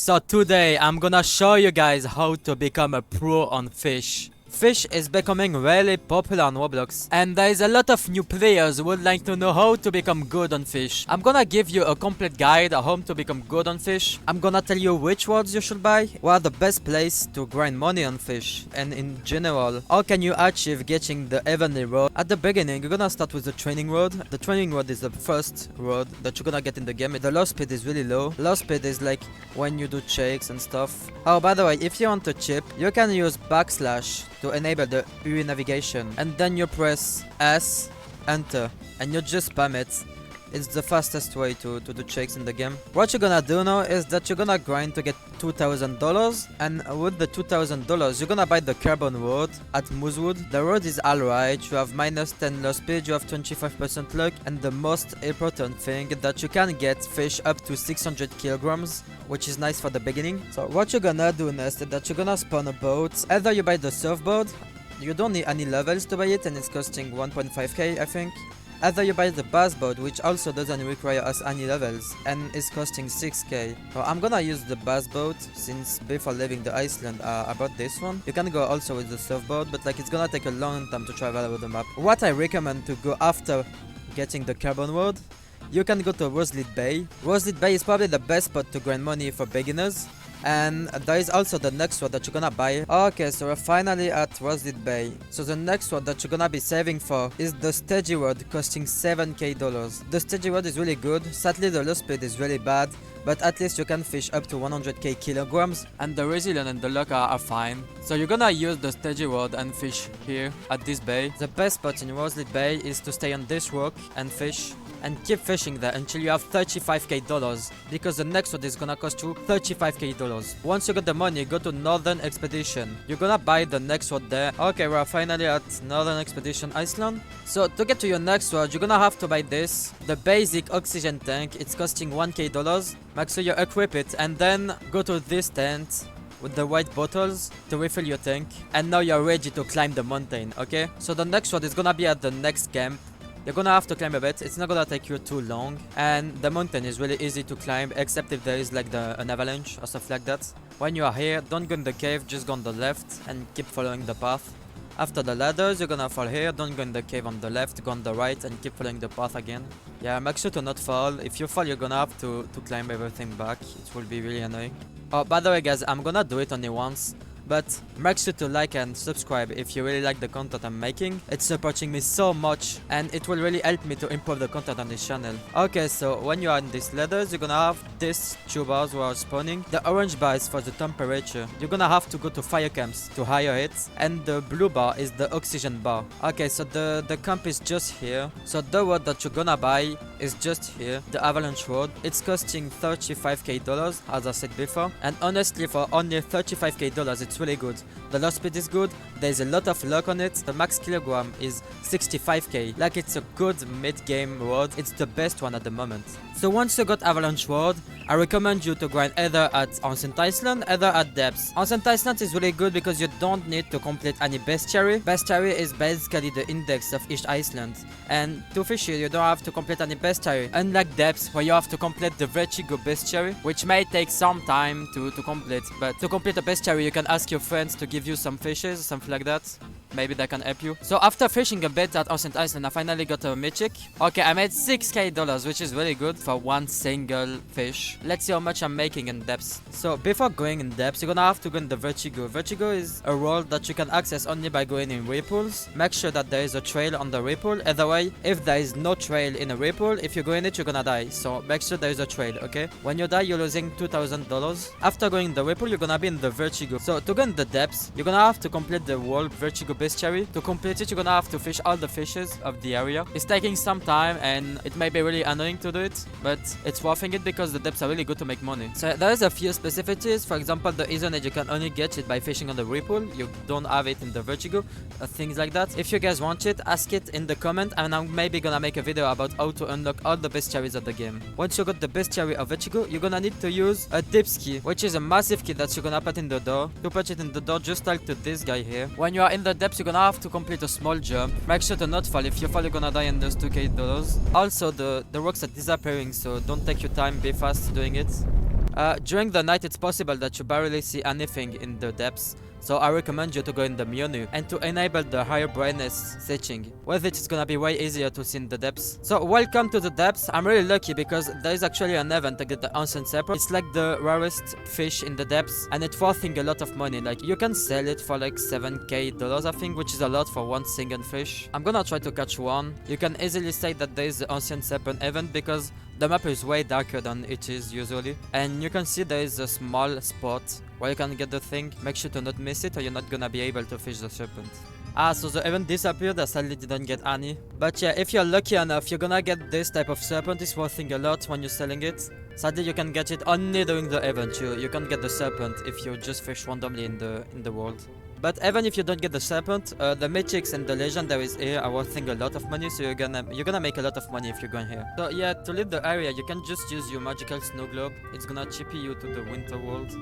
So today I'm gonna show you guys how to become a pro on Fish. Fish is becoming really popular on Roblox, and there is a lot of new players who would like to know how to become good on Fish. I'm gonna give you a complete guide on how to become good on Fish. I'm gonna tell you which words you should buy, what are the best place to grind money on Fish, and in general, how can you achieve getting the heavenly road. At the beginning, you're gonna start with the training road. The training road is the first road that you're gonna get in the game. The low speed is really low. Low speed is like when you do checks and stuff. Oh, by the way, if you want to chip, you can use backslash to enable the UI navigation, and then you press S, enter, and you just spam it. It's the fastest way to do checks in the game. What you're gonna do now is that you're gonna grind to get $2,000, and with the $2,000 you're gonna buy the carbon road at Moosewood. The road is alright, you have minus 10 low speed, you have 25% luck, and the most important thing that you can get fish up to 600 kilograms, which is nice for the beginning. So what you're gonna do next is that you're gonna spawn a boat. Either you buy the surfboard, you don't need any levels to buy it, and it's costing 1.5k I think. Either you buy the bass boat, which also doesn't require us any levels, and is costing 6k. So I'm gonna use the bass boat, since before leaving the Iceland I bought this one. You can go also with the surfboard, but like it's gonna take a long time to travel over the map. What I recommend to go after getting the carbon road, you can go to Roselit Bay. Roselit Bay is probably the best spot to grind money for beginners. And there is also the next one that you're gonna buy. Okay, so we're finally at Roselit Bay. So the next one that you're gonna be saving for is the Steady Road, costing $7k. The Steady Road is really good. Sadly the low speed is really bad, but at least you can fish up to 100k kilograms, and the resilience and the luck are fine. So you're gonna use the Steady Road and fish here at this bay. The best spot in Roselit Bay is to stay on this rock and fish, and keep fishing there until you have $35k, because the next one is gonna cost you $35k. Once you get the money, go to Northern Expedition. You're gonna buy the next one there. Okay, we're finally at Northern Expedition Iceland. So to get to your next one, you're gonna have to buy this, the basic oxygen tank. It's costing $1k. Make sure you equip it, and then go to this tent with the white bottles to refill your tank, and now you're ready to climb the mountain. Okay, so the next one is gonna be at the next camp. You're gonna have to climb a bit. It's not gonna take you too long, and the mountain is really easy to climb, except if there is like an avalanche or stuff like that. When you are here, don't go in the cave, just go on the left and keep following the path. After the ladders, you're gonna fall here. Don't go in the cave on the left, go on the right and keep following the path again. Yeah, make sure to not fall. If you fall, you're gonna have to climb everything back. It will be really annoying. Oh, by the way guys, I'm gonna do it only once, but make sure to like and subscribe if you really like the content I'm making. It's supporting me so much, and it will really help me to improve the content on this channel. Okay, so when you are in these ladders, you're gonna have these two bars who are spawning. The orange bar is for the temperature. You're gonna have to go to fire camps to higher it, and the blue bar is the oxygen bar. Okay, so the camp is just here. So the road that you're gonna buy is just here, the avalanche road. It's costing $35k, as I said before, and honestly for only $35k it's really good. The low speed is good, there's a lot of luck on it. The max kilogram is 65k. Like, it's a good mid-game road. It's the best one at the moment. So once you got avalanche road, I recommend you to grind either at Ancient Iceland, either at Depths. Ancient Iceland is really good because you don't need to complete any bestiary. Bestiary is basically the index of each island, and to fish here you don't have to complete any bestiary, unlike Depths where you have to complete the Vertigo bestiary, which may take some time to complete. But to complete a bestiary, you can ask your friends to give you some fishes, something like that. Maybe that can help you. So after fishing a bit at Ancient Iceland, I finally got a mythic. Okay, I made $6k, which is really good for one single fish. Let's see how much I'm making in Depths. So before going in Depths, you're gonna have to go in the Vertigo. Vertigo is a world that you can access only by going in ripples. Make sure that there is a trail on the ripple. Either way, if there is no trail in a ripple, if you go in it, you're gonna die. So make sure there is a trail, okay? When you die, you're losing $2,000. After going in the ripple, you're gonna be in the Vertigo. So to go in the Depths, you're gonna have to complete the world Vertigo bestiary. To complete it, you're gonna have to fish all the fishes of the area. It's taking some time, and it may be really annoying to do it, but it's worth it because the depths are really good to make money. So there is a few specificities. For example, the Ethernet, you can only get it by fishing on the ripple. You don't have it in the Vertigo, things like that. If you guys want it, ask it in the comment, and I'm maybe gonna make a video about how to unlock all the bestiaries of the game. Once you got the bestiary of Vertigo, you're gonna need to use a dips key, which is a massive key that you're gonna put in the door. To put it in the door, just talk to this guy here. When you are in the depths, you're gonna have to complete a small jump. Make sure to not fall. If you fall, you're gonna die and lose $2k. Also, the rocks are disappearing, so don't take your time, be fast doing it. During the night, it's possible that you barely see anything in the depths. So I recommend you to go in the menu and to enable the higher brightness setting. With it, it's gonna be way easier to see in the depths. So welcome to the depths. I'm really lucky because there is actually an event to get the ancient serpent. It's like the rarest fish in the depths and it's worth a lot of money. Like you can sell it for like $7,000 I think, which is a lot for one single fish. I'm gonna try to catch one. You can easily say that there is the ancient serpent event because the map is way darker than it is usually. And you can see there is a small spot where you can get the thing. Make sure to not miss it or you're not gonna be able to fish the serpent. So the event disappeared. I sadly didn't get any. But yeah, if you're lucky enough, you're gonna get this type of serpent. It's worth a lot when you're selling it. Sadly, you can get it only during the event. You can't get the serpent if you just fish randomly in the world. But even if you don't get the serpent, the mythics and the legendaries here are worth a lot of money, so you're gonna make a lot of money if you're going here. So yeah, to leave the area, you can just use your magical snow globe. It's gonna chip you to the winter world.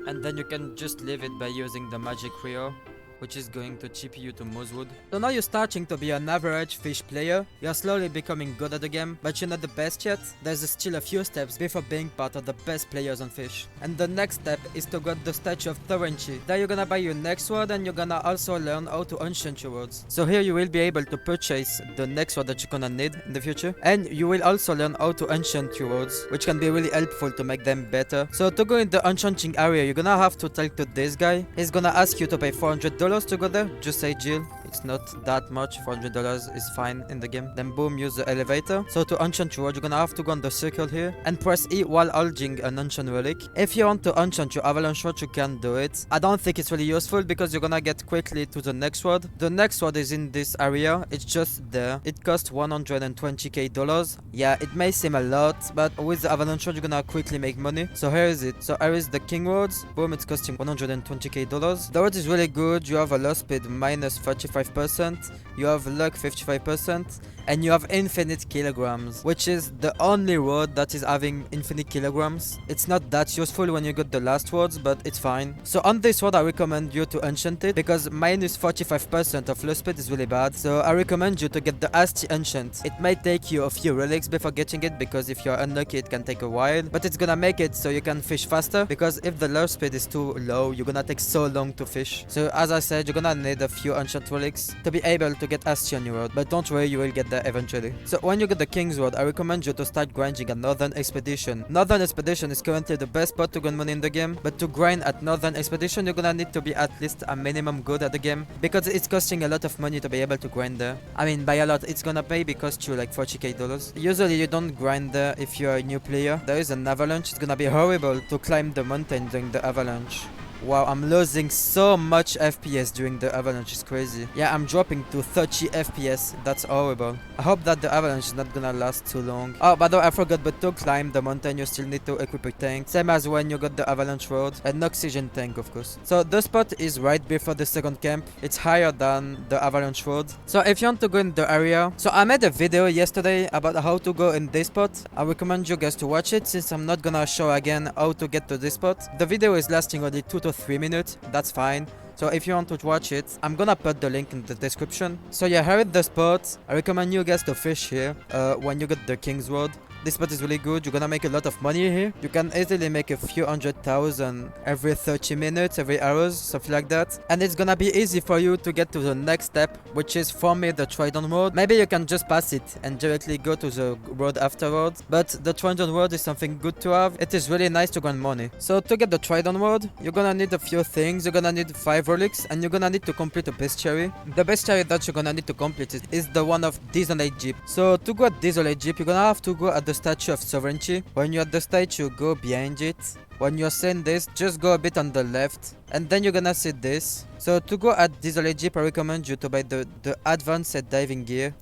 And then you can just leave it by using the magic Rio, which is going to chip you to Moosewood. So now you're starting to be an average fish player. You're slowly becoming good at the game, but you're not the best yet. There's still a few steps before being part of the best players on Fish. And the next step is to get the statue of Thorenchi. There you're gonna buy your next sword and you're gonna also learn how to enchant your words. So here you will be able to purchase the next sword that you're gonna need in the future. And you will also learn how to enchant your words, which can be really helpful to make them better. So to go in the enchanting area, you're gonna have to talk to this guy. He's gonna ask you to pay $400 to go there. Just say Jill. It's not that much. $400 is fine in the game. Then boom, use the elevator. So to enchant your word, you're gonna have to go on the circle here and press E while holding an enchant relic. If you want to enchant your avalanche word, you can do it. I don't think it's really useful because you're gonna get quickly to the next word. The next word is in this area. It's just there. It costs $120,000. Yeah, it may seem a lot, but with the avalanche word, you're gonna quickly make money. So here is it. So here is the king words. Boom, it's costing $120,000. The word is really good. You have a low speed minus 35%, you have luck 55%, and you have infinite kilograms, which is the only word that is having infinite kilograms. It's not that useful when you got the last words, but it's fine. So on this word, I recommend you to enchant it because minus 45% of low speed is really bad. So I recommend you to get the Asti enchant. It might take you a few relics before getting it because if you're unlucky, it can take a while, but it's gonna make it so you can fish faster because if the low speed is too low, you're gonna take so long to fish. So as I said, you're gonna need a few enchant relics to be able to get Asti on your world, but don't worry, you will get there eventually. So when you get the King's Road, I recommend you to start grinding a Northern Expedition. Northern Expedition is currently the best spot to gain money in the game, but to grind at Northern Expedition, you're gonna need to be at least a minimum good at the game because it's costing a lot of money to be able to grind there. I mean, by a lot, it's gonna maybe cost you like $40,000. Usually you don't grind there if you're a new player. There is an avalanche. It's gonna be horrible to climb the mountain during the avalanche. Wow, I'm losing so much FPS during the avalanche, it's crazy. Yeah, I'm dropping to 30 FPS, that's horrible. I hope that the avalanche is not gonna last too long. Oh, by the way, I forgot, but to climb the mountain, you still need to equip a tank. Same as when you got the avalanche road, an oxygen tank, of course. So the spot is right before the second camp. It's higher than the avalanche road. So if you want to go in the area, so I made a video yesterday about how to go in this spot. I recommend you guys to watch it since I'm not gonna show again how to get to this spot. The video is lasting only 2 to 3 minutes, that's fine. So if you want to watch it, I'm gonna put the link in the description. So yeah, here is the spot. I recommend you guys to fish here when you get the King's Road. This spot is really good. You're gonna make a lot of money here. You can easily make a few 100,000 every 30 minutes, every hours, something like that. And it's gonna be easy for you to get to the next step, which is for me the Trident Road. Maybe you can just pass it and directly go to the road afterwards. But the Trident Road is something good to have. It is really nice to grind money. So to get the Trident Road, you're gonna need a few things. You're gonna need 5 relics and you're gonna need to complete a bestiary. The bestiary that you're gonna need to complete is the one of Desolate Jeep. So to go at Desolate Jeep, you're gonna have to go at the Statue of Sovereignty. When you're at the statue, go behind it. When you're seeing this, just go a bit on the left and then you're gonna see this. So to go at Desolate Jeep, I recommend you to buy the advanced diving gear.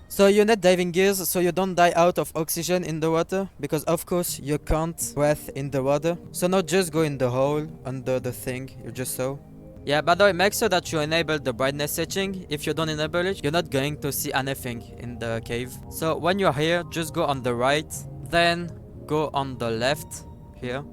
So you need diving gears so you don't die out of oxygen in the water because of course you can't breathe in the water. So now just go in the hole under the thing you just saw. Yeah, by the way, make sure that you enable the brightness setting. If you don't enable it, you're not going to see anything in the cave. So when you're here, just go on the right, then go on the left here.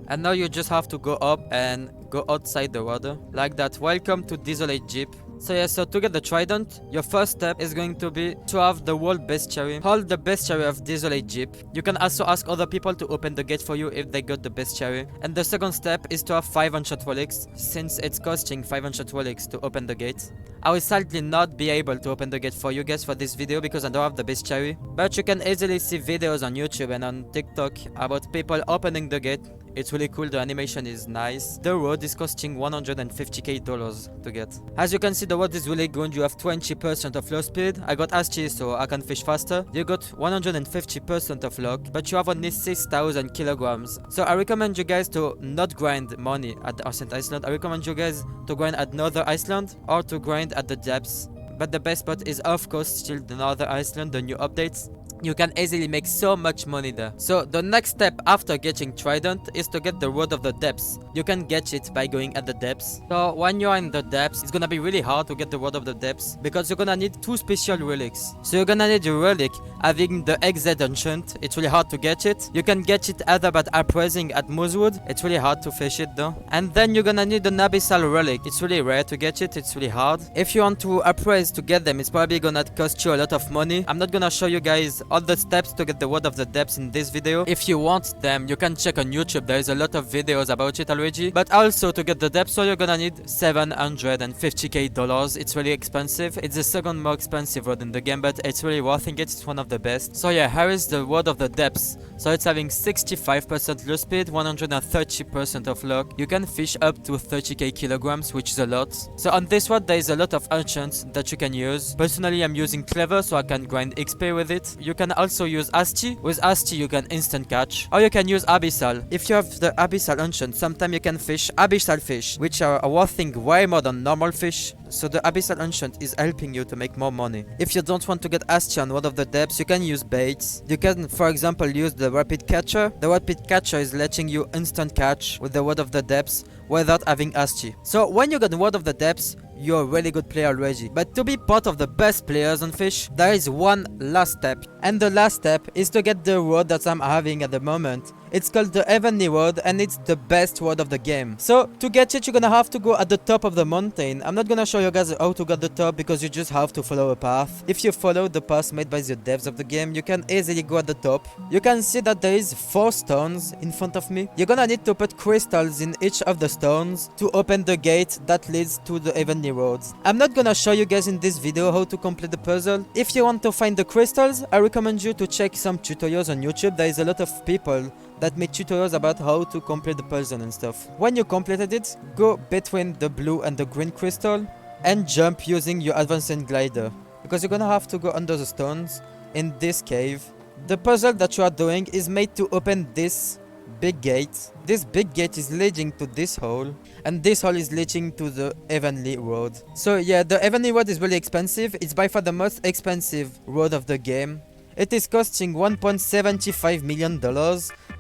And now you just have to go up and go outside the water like that. Welcome to Desolate Jeep. So yeah, so to get the trident, your first step is going to be to have the world bestiary. Hold the bestiary of Desolate Jeep. You can also ask other people to open the gate for you if they got the bestiary. And the second step is to have 500 relics, since it's costing 500 relics to open the gate. I will sadly not be able to open the gate for you guys for this video because I don't have the bestiary. But you can easily see videos on YouTube and on TikTok about people opening the gate. It's really cool, the animation is nice. The road is costing $150k to get. As you can see, the road is really good. You have 20% of low speed. I got Asti, so I can fish faster. You got 150% of luck, but you have only 6,000 kilograms. So I recommend you guys to not grind money at the Ancient Iceland. I recommend you guys to grind at Northern Iceland or to grind at the depths. But the best spot is of course still the Northern Iceland, the new updates. You can easily make so much money there. So the next step after getting trident is to get the Road of the Depths. You can get it by going at the depths. So when you're in the depths, it's gonna be really hard to get the Road of the Depths because you're gonna need 2 special relics. So you're gonna need a relic having the XZ Ancient. It's really hard to get it. You can get it either by appraising at Moosewood. It's really hard to fish it though. And then you're gonna need an Abyssal relic. It's really rare to get it. It's really hard. If you want to appraise to get them, it's probably gonna cost you a lot of money. I'm not gonna show you guys all the steps to get the Road of the Depths in this video. If you want them, you can check on YouTube. There is a lot of videos about it already. But also to get the depths, so you're gonna need $750k. It's really expensive. It's the second more expensive road in the game, but it's really worth it. It's one of the best. So yeah, here is the Road of the Depths. So it's having 65% low speed, 130% of luck. You can fish up to 30k kilograms, which is a lot. So on this road, there is a lot of ancients that you can use. Personally, I'm using Clever, so I can grind XP with it. You can also use Asti. With Asti you can instant catch, or you can use Abyssal. If you have the Abyssal Ancient, sometimes you can fish Abyssal fish, which are worthing way more than normal fish. So the Abyssal Ancient is helping you to make more money. If you don't want to get Asti on Road of the Depths, you can use baits. You can for example use the Rapid Catcher. The Rapid Catcher is letting you instant catch with the Road of the Depths without having Asti. So when you get the Road of the Depths, you're a really good player already. But to be part of the best players on Fish, there is one last step. And the last step is to get the road that I'm having at the moment. It's called the Heavenly Road and it's the best road of the game. So to get it, you're gonna have to go at the top of the mountain. I'm not gonna show you guys how to get the top because you just have to follow a path. If you follow the path made by the devs of the game, you can easily go at the top. You can see that there is 4 stones in front of me. You're gonna need to put crystals in each of the stones to open the gate that leads to the Heavenly Roads. I'm not gonna show you guys in this video how to complete the puzzle. If you want to find the crystals, I recommend you to check some tutorials on YouTube. There is a lot of people that made tutorials about how to complete the puzzle and stuff. When you completed it, go between the blue and the green crystal and jump using your advanced glider, because you're gonna have to go under the stones in this cave. The puzzle that you are doing is made to open this big gate. This big gate is leading to this hole, and this hole is leading to the Heavenly Road. So yeah, the Heavenly Road is really expensive. It's by far the most expensive road of the game. It is costing $1.75 million.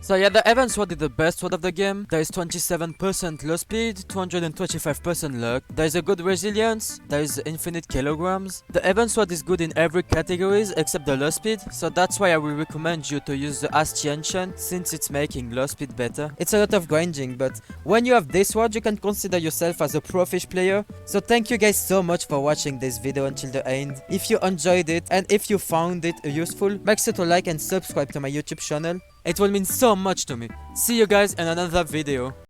So yeah, the Heaven Sword is the best sword of the game. There is 27% low speed, 225% luck. There is a good resilience. There is infinite kilograms. The Heaven Sword is good in every categories except the low speed. So that's why I will recommend you to use the Asti Ancient, since it's making low speed better. It's a lot of grinding, but when you have this sword, you can consider yourself as a pro fish player. So thank you guys so much for watching this video until the end. If you enjoyed it and if you found it useful, make sure to like and subscribe to my YouTube channel. It will mean so much to me. See you guys in another video.